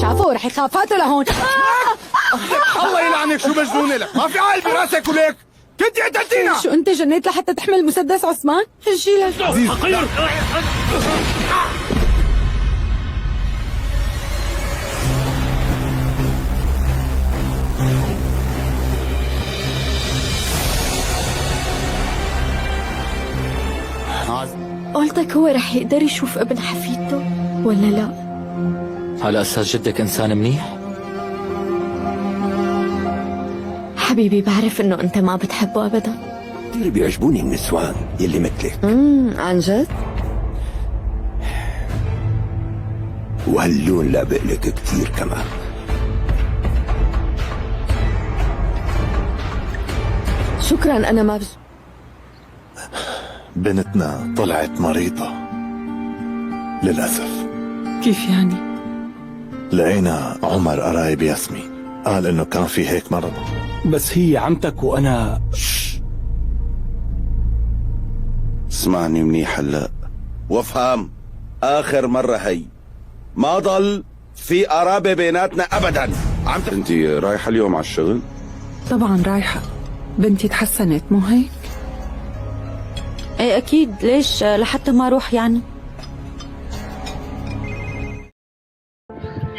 شافوا رح يخاف. هاتوا لهون. الله يلعنك، شو مجنونة لك؟ ما في عقل براسك وليك؟ كنتي قتلتينا. شو انت جنيت لحتى تحمل مسدس عثمان؟ هالشي لك. قلتك هو رح يقدر يشوف ابن حفيدته ولا لا؟ على أساس جدك إنسان منيح؟ حبيبي بعرف انه انت ما بتحبه ابدا. كثير بيعجبوني النسوان يلي مثلك. عن جد؟ وهاللون لابق لك كثير كمان. شكرا. انا ما بنتنا طلعت مريضة للأسف. كيف يعني؟ لقينا عمر قرايب ياسمين، قال إنه كان في هيك مرض. بس هي عمتك وأنا. اسمعني منيح هلا وافهم، آخر مرة هي ما ضل في قرابة بيناتنا أبدا. انت رايحة اليوم على الشغل؟ طبعا رايحة، بنتي تحسنت مو هيك؟ ايه اكيد. ليش لحتى ما اروح يعني؟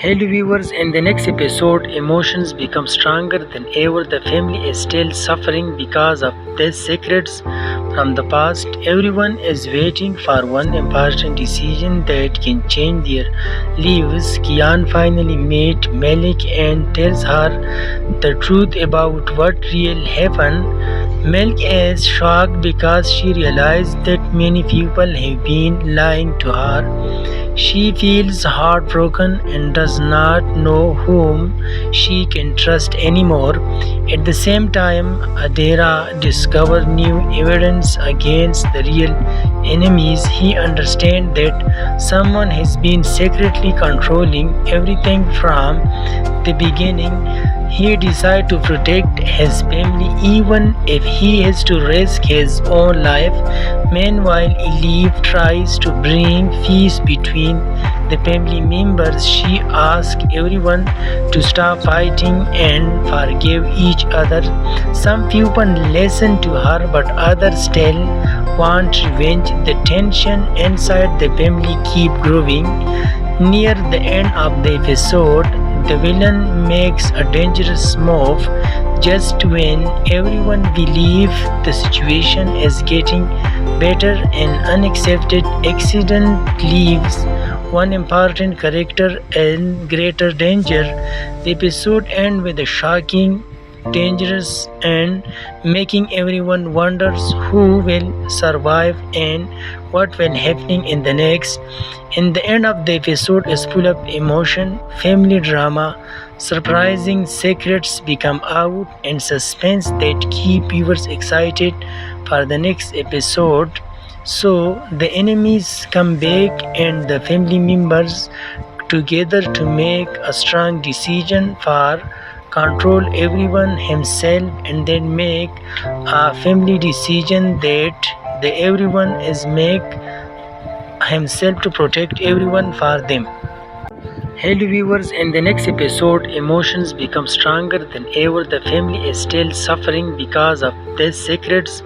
Hello viewers, in the next episode, emotions become stronger than ever. The family is still suffering because of these secrets from the past. Everyone is waiting for one important decision that can change their lives. Kian finally meets Malik and tells her the truth about what really happened. Malik is shocked because she realized that many people have been lying to her. She feels heartbroken and does not know whom she can trust anymore. At the same time, Adira discovers new evidence against the real enemies. He understands that someone has been secretly controlling everything from the beginning. He decides to protect his family even if he has to risk his own life. Meanwhile, Elif tries to bring peace between the family members. She asks everyone to stop fighting and forgive each other. Some people listen to her, but others still want revenge. The tension inside the family keeps growing. Near the end of the episode, the villain makes a dangerous move. Just when everyone believes the situation is getting better, an unaccepted accident leaves one important character in greater danger. The episode ends with a shocking, dangerous and making everyone wonders who will survive and what will happen in the next. In the end of the episode is full of emotion, family drama, surprising secrets become out, and suspense that keep viewers excited for the next episode. So the enemies come back and the family members together to make a strong decision for control everyone himself, and then make a family decision that everyone is make himself to protect everyone for them. Hello viewers, in the next episode, emotions become stronger than ever. The family is still suffering because of these secrets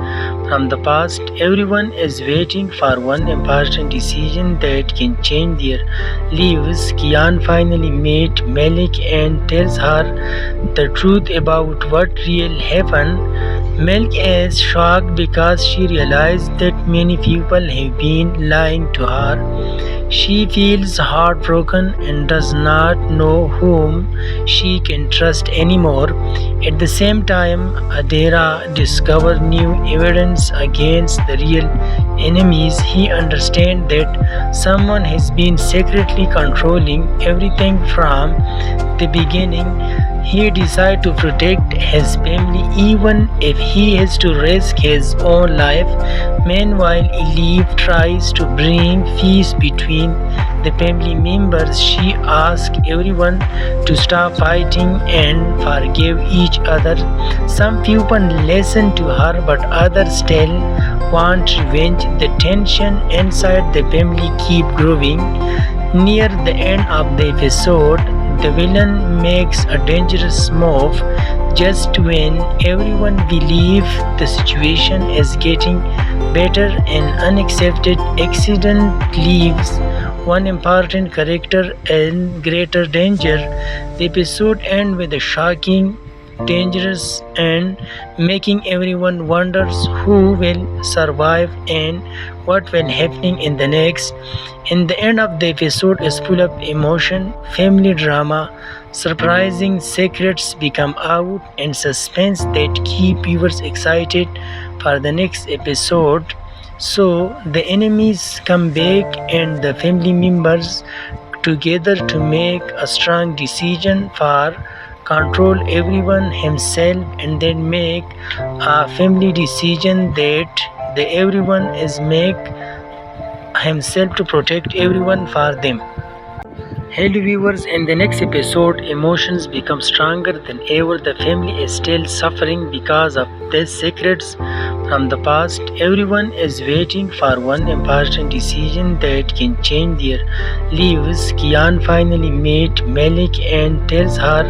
from the past. Everyone is waiting for one important decision that can change their lives. Kian finally meets Malik and tells her the truth about what really happened. Malik is shocked because she realized that many people have been lying to her. She feels heartbroken and does not know whom she can trust anymore. At the same time, Adira discovers new evidence against the real enemies. He understands that someone has been secretly controlling everything from the beginning. He decides to protect his family even if he has to risk his own life. Meanwhile, Elif tries to bring peace between the family members. She asks everyone to stop fighting and forgive each other. Some people listen to her, but others still want revenge. The tension inside the family keeps growing. Near the end of the episode, the villain makes a dangerous move just when everyone believes the situation is getting better. An unaccepted accident leaves one important character in greater danger. The episode ends with a shocking, dangerous, and making everyone wonders who will survive and what will happening in the next. In the end of the episode is full of emotion, family drama, surprising secrets become out, and suspense that keep viewers excited for the next episode. So the enemies come back and the family members together to make a strong decision for control everyone himself, and then make a family decision that the everyone is make himself to protect everyone for them. Hello viewers, in the next episode, emotions become stronger than ever. The family is still suffering because of these secrets from the past. Everyone is waiting for one important decision that can change their lives. Kian finally meets Malik and tells her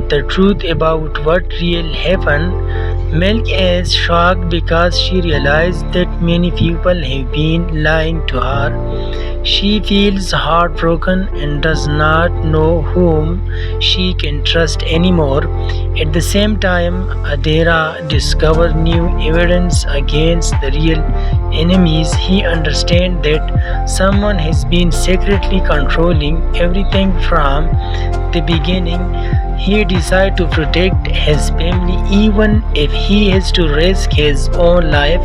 the truth about what really happened. Malik is shocked because she realized that many people have been lying to her. She feels heartbroken and does not know whom she can trust anymore. At the same time, Adira discovers new evidence against the real enemies. He understands that someone has been secretly controlling everything from the beginning. He decides to protect his family even if he has to risk his own life.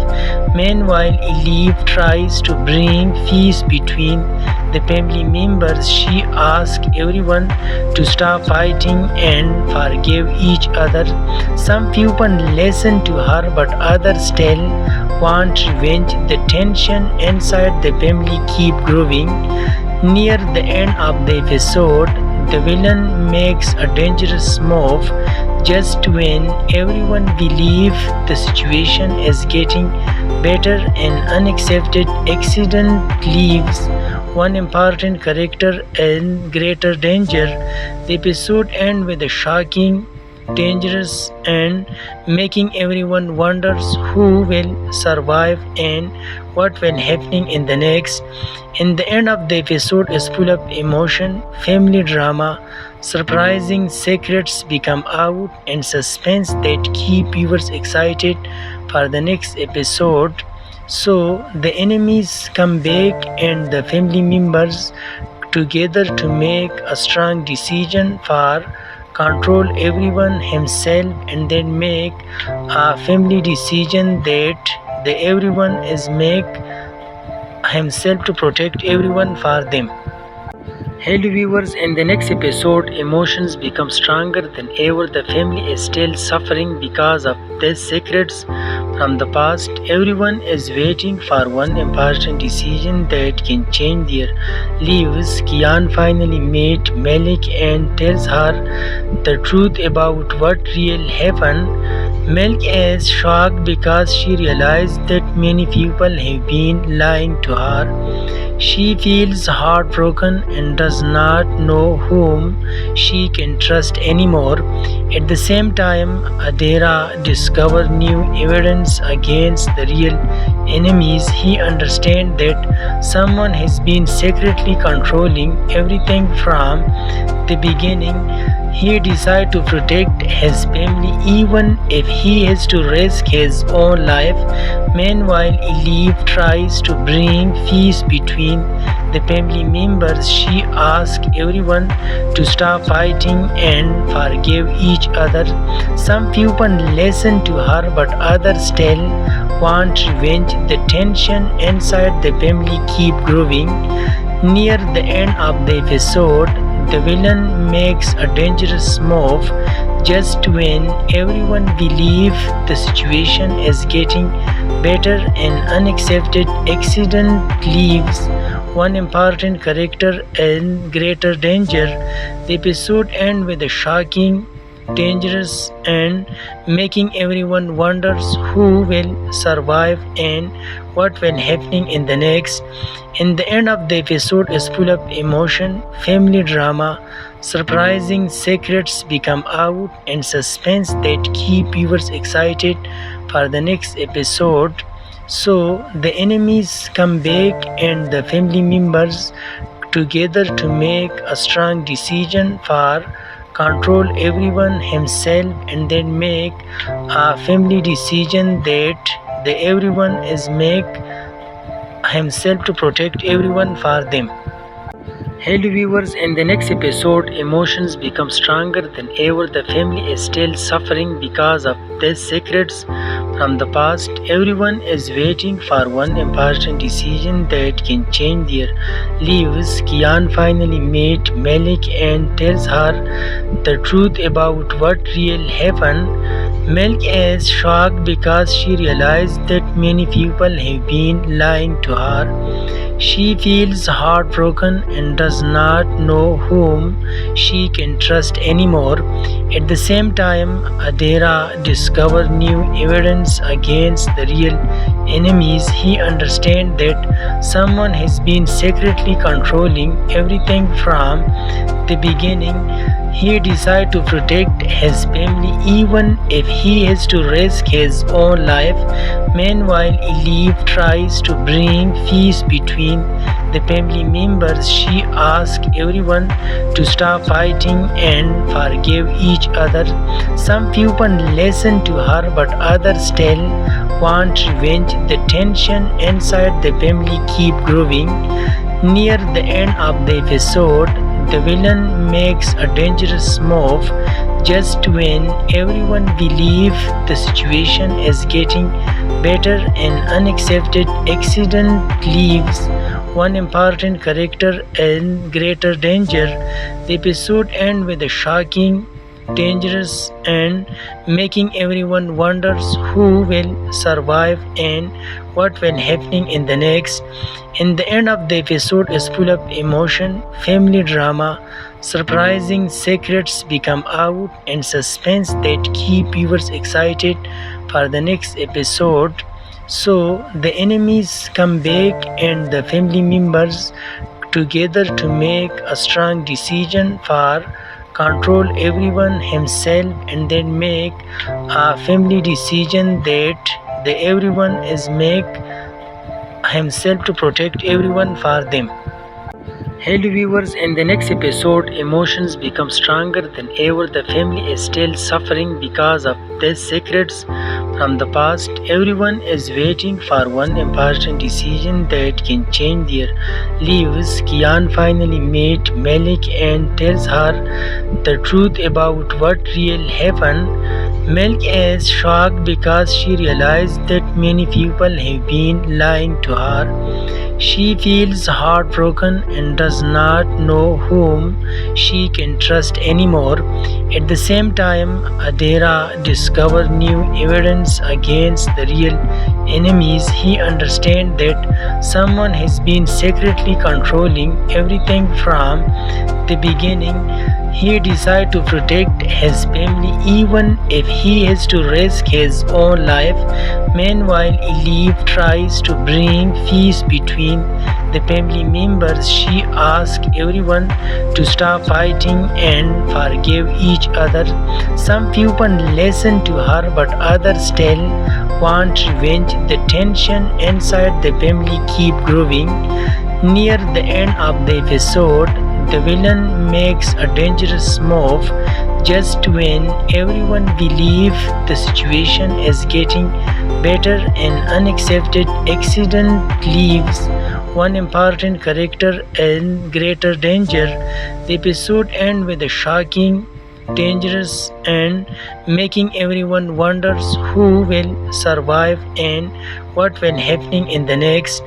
Meanwhile, Elif tries to bring peace between the family members. She asks everyone to stop fighting and forgive each other. Some people listen to her, but others still want revenge. The tension inside the family keeps growing. Near the end of the episode, the villain makes a dangerous move just when everyone believes the situation is getting better. An unaccepted accident leaves one important character in greater danger. The episode ends with a shocking, dangerous, and making everyone wonders who will survive and what will happening in the next. In the end of the episode is full of emotion, family drama, surprising secrets become out, and suspense that keep viewers excited for the next episode. So the enemies come back and the family members together to make a strong decision for control everyone himself, and then make a family decision that the everyone is make himself to protect everyone for them. Hello viewers, in the next episode, emotions become stronger than ever. The family is still suffering because of these secrets from the past. Everyone is waiting for one important decision that can change their lives. Kian finally meets Malik and tells her the truth about what really happened. Malik is shocked because she realized that many people have been lying to her. She feels heartbroken and does not know whom she can trust anymore. At the same time, Adira discovers new evidence against the real enemies. He understands that someone has been secretly controlling everything from the beginning. He decides to protect his family even if he has to risk his own life. Meanwhile, Elif tries to bring peace between the family members. She asks everyone to stop fighting and forgive each other. Some people listen to her, but others still want revenge. The tension inside the family keeps growing. Near the end of the episode, the villain makes a dangerous move just when everyone believes the situation is getting better. An unaccepted accident leaves one important character in greater danger. The episode ends with a shocking, dangerous, and making everyone wonders who will survive and what will happening in the next. In the end of the episode is full of emotion, family drama, Surprising secrets become out and suspense that keep viewers excited for the next episode. So the enemies come back and the family members together to make a strong decision for control everyone himself and then make a family decision that the everyone is make himself to protect everyone for them. Hello viewers, in the next episode, emotions become stronger than ever. The family is still suffering because of these secrets from the past. Everyone is waiting for one important decision that can change their lives. Kian finally meets Malik and tells her the truth about what really happened. Malik is shocked because she realized that many people have been lying to her. She feels heartbroken and does not know whom she can trust anymore. At the same time, Adira discovers new evidence against the real enemies. He understands that someone has been secretly controlling everything from the beginning. He decides to protect his family even if he has to risk his own life. Meanwhile, Elif tries to bring peace between the family members. She asks everyone to stop fighting and forgive each other. Some people listen to her, but others still want revenge. The tension inside the family keeps growing. Near the end of the episode, the villain makes a dangerous move. Just when everyone believes the situation is getting better, an unaccepted accident leaves one important character in greater danger. The episode ends with a shocking, dangerous, and making everyone wonders who will survive and what will happen in the next. In the end of the episode is full of emotion, family drama, surprising secrets become out, and suspense that keep viewers excited for the next episode. So the enemies come back and the family members together to make a strong decision for control everyone himself and then make a family decision that the everyone is make himself to protect everyone for them. Hello viewers, in the next episode, emotions become stronger than ever. The family is still suffering because of these secrets from the past. Everyone is waiting for one important decision that can change their lives. Kian finally meets Malik and tells her the truth about what really happened. Malik is shocked because she realized that many people have been lying to her. She feels heartbroken and does not know whom she can trust anymore. At the same time, Adira discovers new evidence against the real enemies. He understands that someone has been secretly controlling everything from the beginning. He decides to protect his family even if he has to risk his own life. Meanwhile, Elif tries to bring peace between the family members. She asks everyone to stop fighting and forgive each other. Some people listen to her, but others still want revenge. The tension inside the family keeps growing. Near the end of the episode, the villain makes a dangerous move. Just when everyone believes the situation is getting better, an unaccepted accident leaves one important character in greater danger. The episode ends with a shocking, dangerous, and making everyone wonders who will survive and what will happen in the next.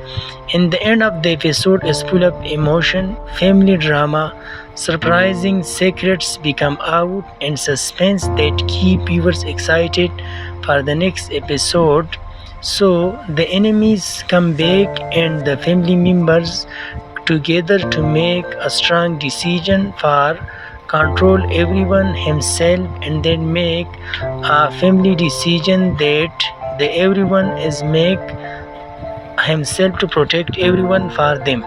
In the end of the episode is full of emotion, family drama, surprising secrets become out, and suspense that keep viewers excited for the next episode. So the enemies come back and the family members together to make a strong decision for control everyone himself and then make a family decision that the everyone is make himself to protect everyone for them.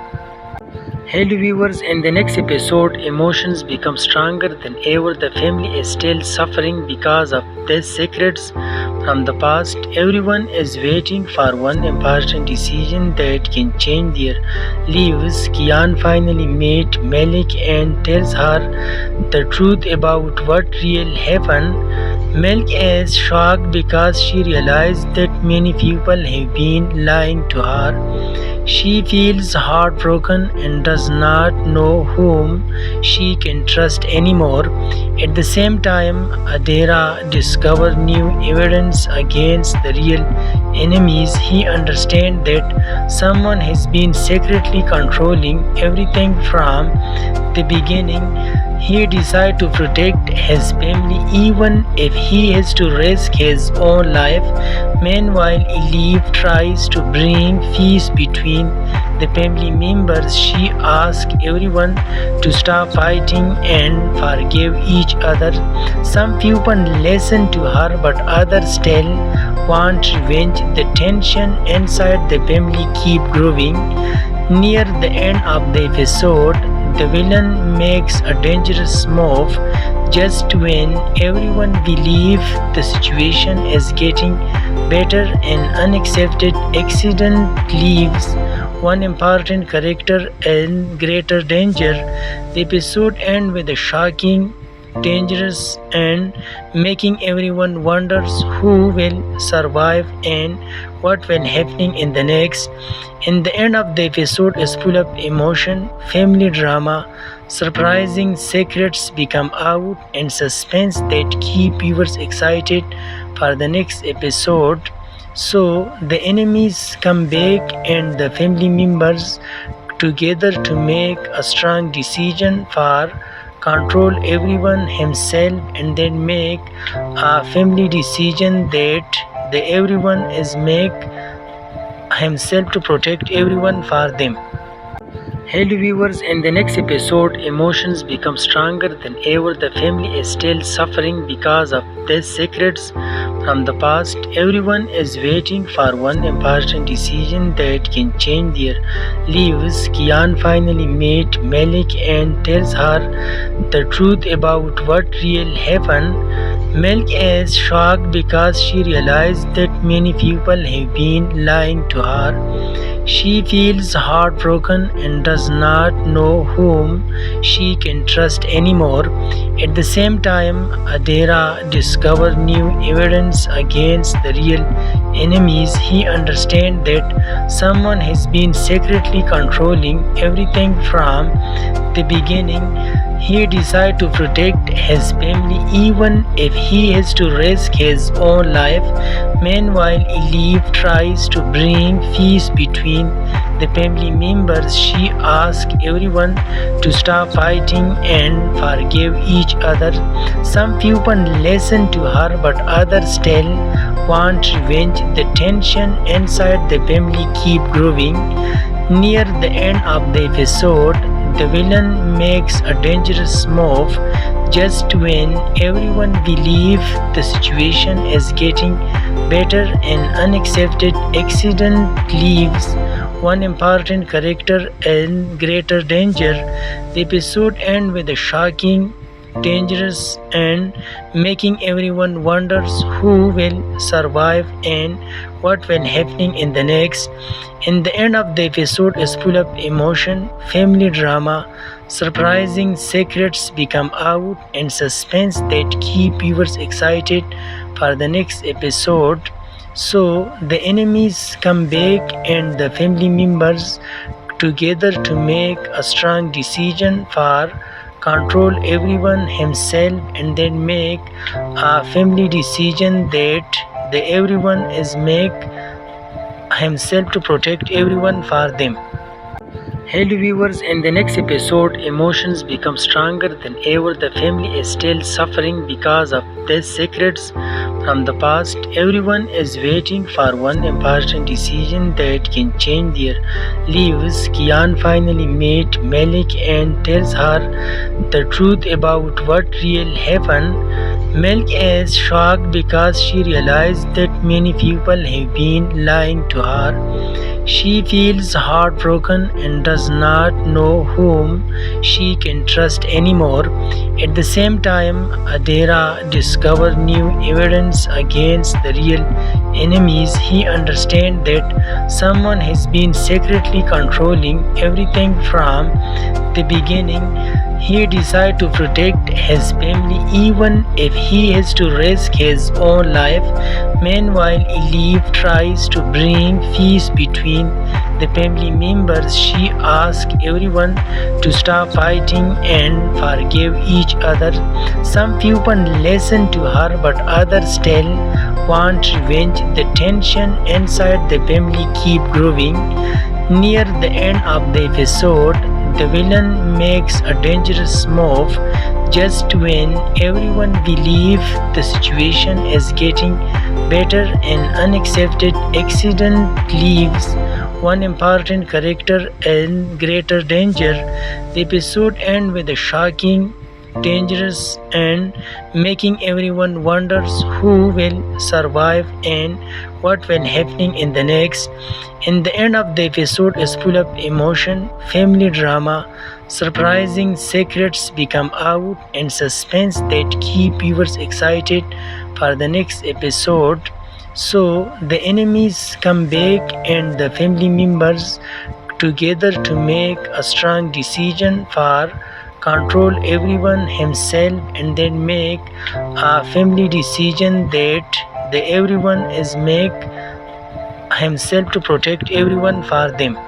Hello viewers, in the next episode, emotions become stronger than ever. The family is still suffering because of these secrets from the past. Everyone is waiting for one important decision that can change their lives. Kian finally meets Malik and tells her the truth about what really happened. Malik is shocked because she realized that many people have been lying to her. She feels heartbroken and does not know whom she can trust anymore. At the same time, Adira discovers new evidence against the real enemies. He understands that someone has been secretly controlling everything from the beginning. He decides to protect his family even if he has to risk his own life. Meanwhile, Elif tries to bring peace between the family members. She asks everyone to stop fighting and forgive each other. Some people listen to her, but others still want revenge. The tension inside the family keeps growing. Near the end of the episode, the villain makes a dangerous move just when everyone believes the situation is getting better. An unaccepted accident leaves one important character in greater danger. The episode ends with a shocking, dangerous, and making everyone wonders who will survive and what will happen in the next. In the end of the episode is full of emotion, family drama, surprising secrets become out, and suspense that keep viewers excited for the next episode. So the enemies come back and the family members together to make a strong decision for control everyone himself, and then make a family decision that everyone is make himself to protect everyone for them. Hello viewers, in the next episode, emotions become stronger than ever. The family is still suffering because of these secrets from the past. Everyone is waiting for one important decision that can change their lives. Kian finally meets Malik and tells her the truth about what really happened. Malik is shocked because she realized that many people have been lying to her. She feels heartbroken and does not know whom she can trust anymore. At the same time, Adira discovers new evidence against the real enemies. He understands that someone has been secretly controlling everything from the beginning. He decides to protect his family even if he has to risk his own life. Meanwhile, Elif tries to bring peace between the family members. She asks everyone to stop fighting and forgive each other. Some people listen to her, but others still want revenge. The tension inside the family keeps growing. Near the end of the episode, the villain makes a dangerous move just when everyone believes the situation is getting better. An unaccepted accident leaves one important character in greater danger. The episode ends with a shocking, dangerous, and making everyone wonders who will survive and what will happen in the next. In the end of the episode is full of emotion, family drama, surprising secrets become out, and suspense that keep viewers excited for the next episode. So the enemies come back and the family members together to make a strong decision for control everyone himself, and then make a family decision that everyone is make himself to protect everyone for them. Hello viewers, in the next episode, emotions become stronger than ever. The family is still suffering because of these secrets from the past. Everyone is waiting for one important decision that can change their lives. Kian finally meets Malik and tells her the truth about what really happened. Malik is shocked because she realized that many people have been lying to her. She feels heartbroken and does not know whom she can trust anymore. At the same time, Adira discovers new evidence against the real enemies. He understands that someone has been secretly controlling everything from the beginning. He decides to protect his family even if he has to risk his own life. Meanwhile, Elif tries to bring peace between the family members. She asks everyone to stop fighting and forgive each other. Some people listen to her, but others still want revenge. The tension inside the family keeps growing. Near the end of the episode, the villain makes a dangerous move just when everyone believes the situation is getting better. An unaccepted accident leaves one important character in greater danger. The episode ends with a shocking, dangerous, and making everyone wonders who will survive and what will happen in the next. In the end of the episode is full of emotion, family drama, surprising secrets become out, and suspense that keep viewers excited for the next episode. So the enemies come back and the family members together to make a strong decision for control everyone himself, and then make a family decision that everyone is make himself to protect everyone for them.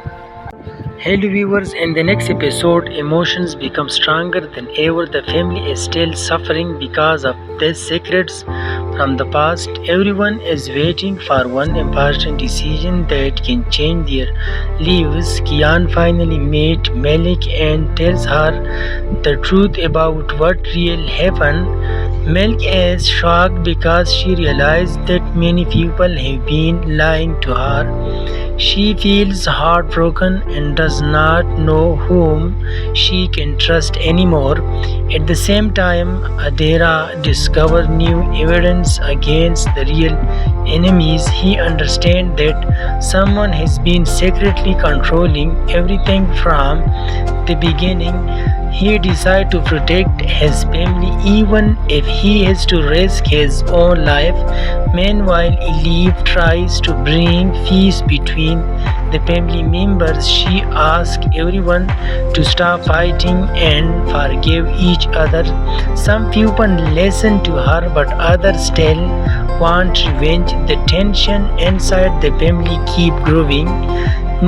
Hello viewers, in the next episode, emotions become stronger than ever. The family is still suffering because of these secrets from the past. Everyone is waiting for one important decision that can change their lives. Kian finally meets Malik and tells her the truth about what really happened. Malik is shocked because she realized that many people have been lying to her. She feels heartbroken and does not know whom she can trust anymore. At the same time, Adira discovers new evidence against the real enemies. He understands that someone has been secretly controlling everything from the beginning. He decides to protect his family even if he has to risk his own life. Meanwhile, Elif tries to bring peace between the family members. She asks everyone to stop fighting and forgive each other. Some people listen to her, but others still want revenge. The tension inside the family keeps growing.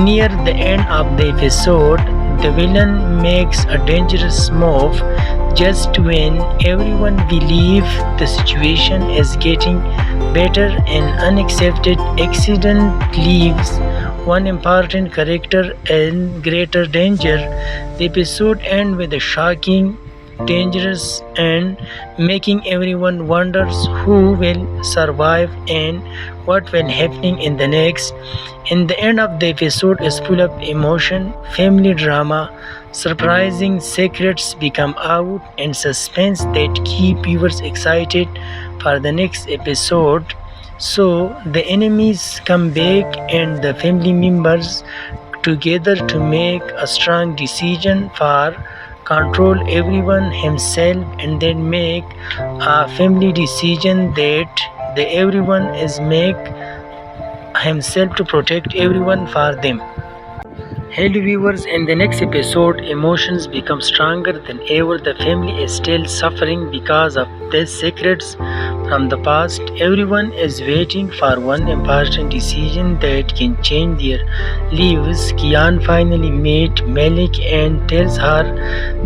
Near the end of the episode, the villain makes a dangerous move just when everyone believes the situation is getting better. An unaccepted accident leaves one important character in greater danger. The episode ends with a shocking, dangerous, and making everyone wonders who will survive and what will happen in the next. In the end of the episode is full of emotion, family drama, surprising secrets become out, and suspense that keep viewers excited for the next episode. So the enemies come back and the family members together to make a strong decision for control everyone himself, and then make a family decision that everyone is make himself to protect everyone for them. Hello viewers, in the next episode, emotions become stronger than ever. The family is still suffering because of these secrets from the past. Everyone is waiting for one important decision that can change their lives. Kian finally meets Malik and tells her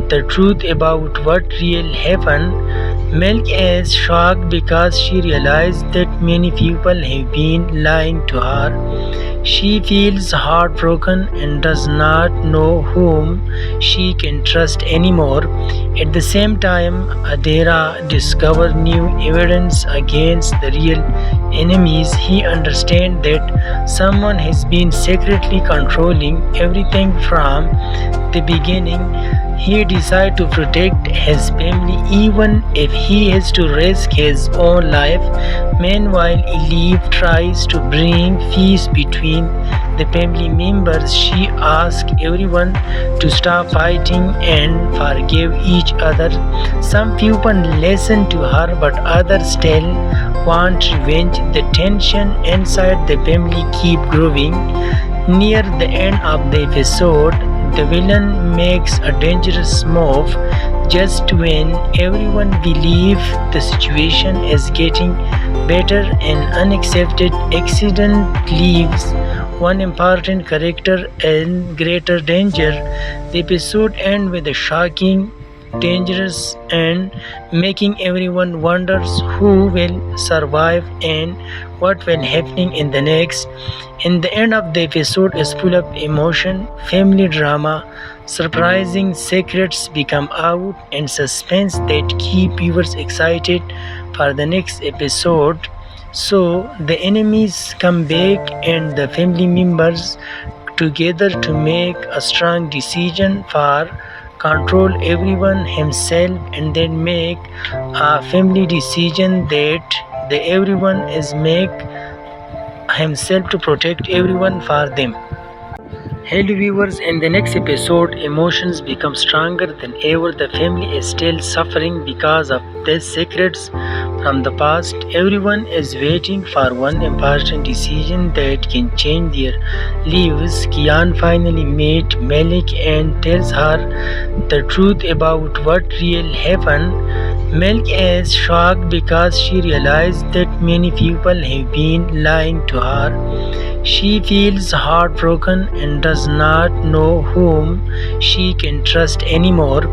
the truth about what really happened. Malik is shocked because she realized that many people have been lying to her. She feels heartbroken and does not know whom she can trust anymore. At the same time, Adira discovers new evidence against the real enemies. He understands that someone has been secretly controlling everything from the beginning. He decides to protect his family even if he has to risk his own life. Meanwhile, Elif tries to bring peace between the family members, she asks everyone to stop fighting and forgive each other. Some people listen to her, but others still want revenge. The tension inside the family keep growing. Near the end of the episode, the villain makes a dangerous move just when everyone believes the situation is getting better. An unaccepted accident leaves one important character in greater danger. The episode ends with a shocking, dangerous, and making everyone wonders who will survive and what will happening in the next. In the end of the episode is full of emotion, family drama, surprising secrets become out, and suspense that keep viewers excited for the next episode. So the enemies come back and the family members together to make a strong decision for control everyone himself, and then make a family decision that the everyone is make himself to protect everyone for them. Hello viewers, in the next episode, emotions become stronger than ever. The family is still suffering because of these secrets from the past. Everyone is waiting for one important decision that can change their lives. Kian finally meets Malik and tells her the truth about what really happened. Malik is shocked because she realized that many people have been lying to her. She feels heartbroken and does not know whom she can trust anymore.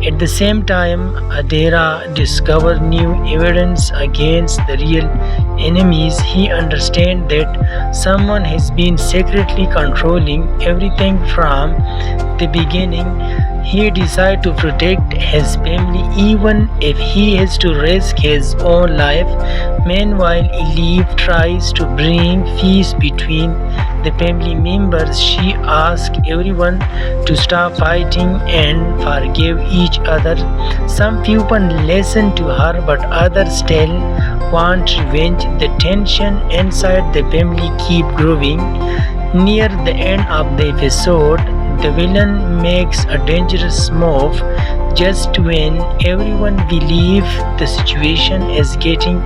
At the same time, Adira discovers new evidence against the real enemies. He understands that someone has been secretly controlling everything from the beginning. He decides to protect his family even if he has to risk his own life. Meanwhile, Elif tries to bring peace between the family members. She asks everyone to stop fighting and forgive each other. Some people listen to her, but others still want revenge. The tension inside the family keep growing. Near the end of the episode, the villain makes a dangerous move just when everyone believes the situation is getting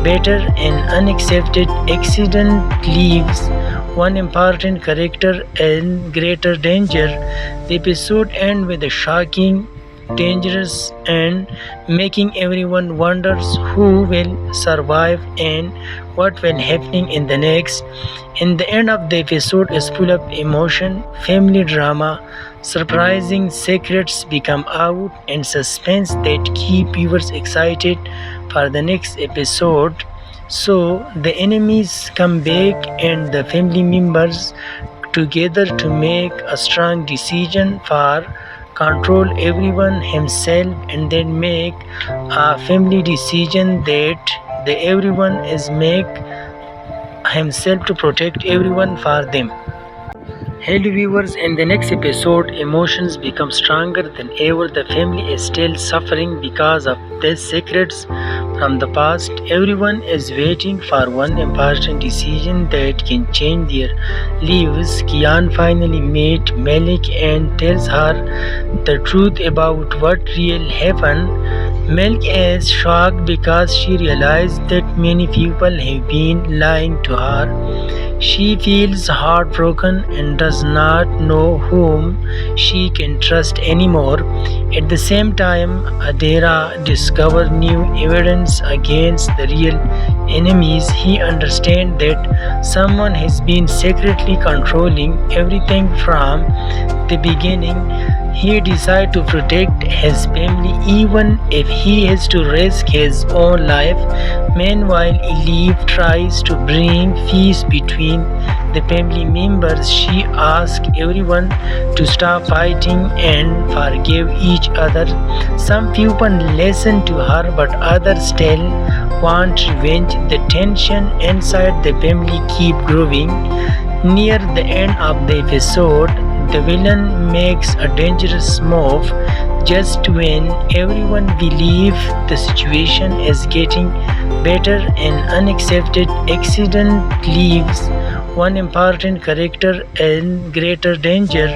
better. An unaccepted accident leaves one important character in greater danger. The episode ends with a shocking, dangerous, and making everyone wonders who will survive and what will happening in the next. In the end of the episode is full of emotion, family drama, surprising secrets become out, and suspense that keep viewers excited for the next episode. So the enemies come back and the family members together to make a strong decision for control everyone himself, and then make a family decision that the everyone is make himself to protect everyone for them. Hello viewers, in the next episode, emotions become stronger than ever. The family is still suffering because of these secrets from the past. Everyone is waiting for one important decision that can change their lives. Kian finally meets Malik and tells her the truth about what really happened. Malik is shocked because she realized that many people have been lying to her. She feels heartbroken and does not know whom she can trust anymore. At the same time, Adira discovers new evidence against the real enemies. He understands that someone has been secretly controlling everything from the beginning. He decides to protect his family even if he has to risk his own life. Meanwhile, Elif tries to bring peace between the family members. She asks everyone to stop fighting and forgive each other. Some people listen to her, but others still want revenge. The tension inside the family keep growing. Near the end of the episode, the villain makes a dangerous move just when everyone believes the situation is getting better. An unaccepted accident leaves one important character in greater danger.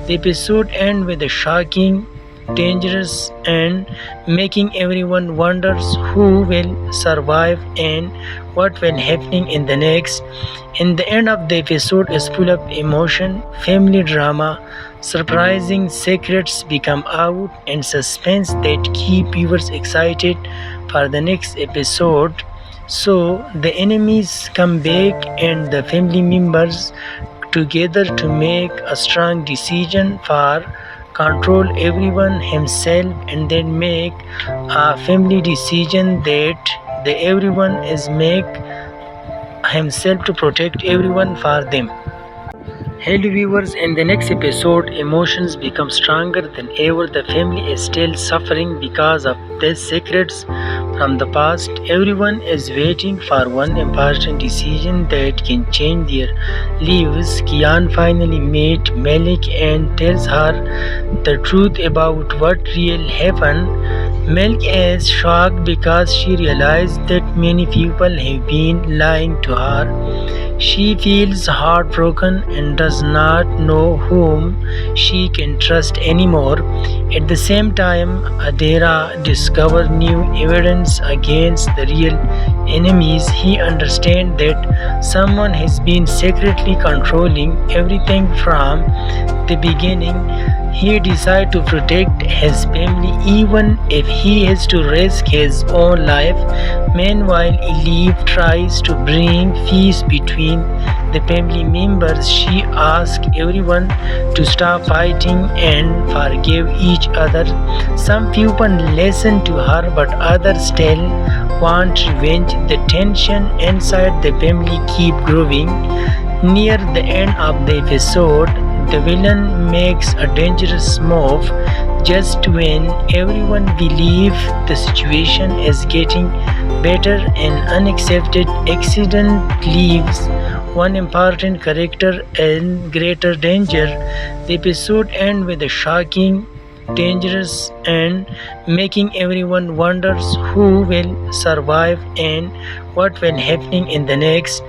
The episode ends with a shocking, dangerous, and making everyone wonders who will survive and what will happening in the next. In the end of the episode is full of emotion, family drama, surprising secrets become out, and suspense that keep viewers excited for the next episode. So the enemies come back and the family members together to make a strong decision for control everyone himself, and then make a family decision that everyone is make himself to protect everyone for them. Hello viewers, in the next episode, emotions become stronger than ever. The family is still suffering because of these secrets from the past. Everyone is waiting for one important decision that can change their lives. Kian finally meets Malik and tells her the truth about what really happened. Malik is shocked because she realized that many people have been lying to her. She feels heartbroken and does not know whom she can trust anymore. At the same time, Adira discovers new evidence against the real enemies. He understands that someone has been secretly controlling everything from the beginning. He decides to protect his family even if he has to risk his own life. Meanwhile, Elif tries to bring peace between the family members. She asks everyone to stop fighting and forgive each other. Some people listen to her, but others still want revenge. The tension inside the family keeps growing. Near the end of the episode, the villain makes a dangerous move. Just when everyone believes the situation is getting better, an unaccepted accident leaves one important character in greater danger. The episode ends with a shocking, dangerous, and making everyone wonders who will survive and what will happening in the next.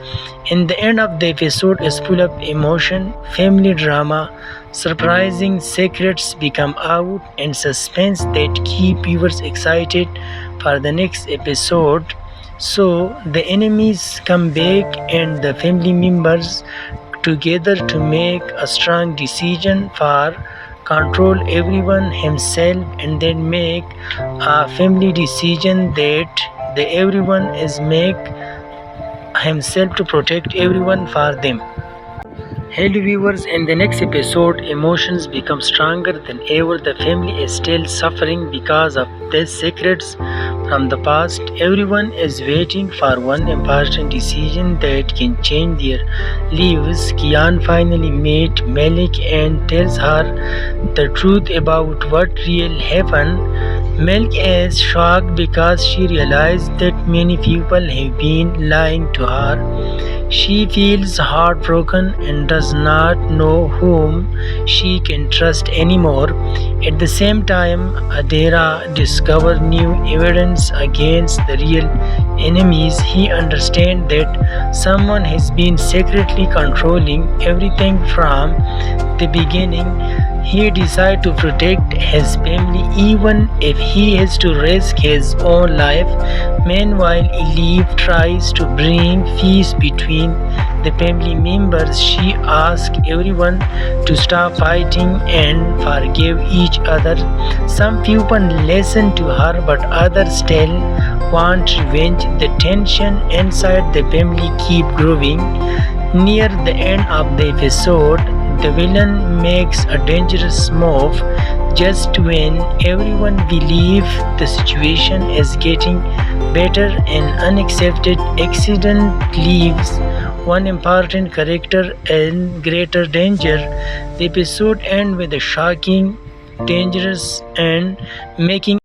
In the end of the episode is full of emotion, family drama, surprising secrets become out, and suspense that keep viewers excited for the next episode. So the enemies come back and the family members together to make a strong decision for control everyone himself, and then make a family decision that everyone is make himself to protect everyone for them. Hello viewers, in the next episode, emotions become stronger than ever. The family is still suffering because of these secrets from the past. Everyone is waiting for one important decision that can change their lives. Kian finally meets Malik and tells her the truth about what really happened. Malik is shocked because she realized that many people have been lying to her. She feels heartbroken and does not know whom she can trust anymore. At the same time, Adira discovers new evidence against the real enemies. He understands that someone has been secretly controlling everything from the beginning. He decides to protect his family even if he has to risk his own life. Meanwhile, Elif tries to bring peace between the family members. She asks everyone to stop fighting and forgive each other. Some people listen to her, but others still want revenge. The tension inside the family keeps growing. Near the end of the episode, the villain makes a dangerous move. Just when everyone believes the situation is getting better, an unaccepted accident leaves one important character in greater danger. The episode ends with a shocking, dangerous, and making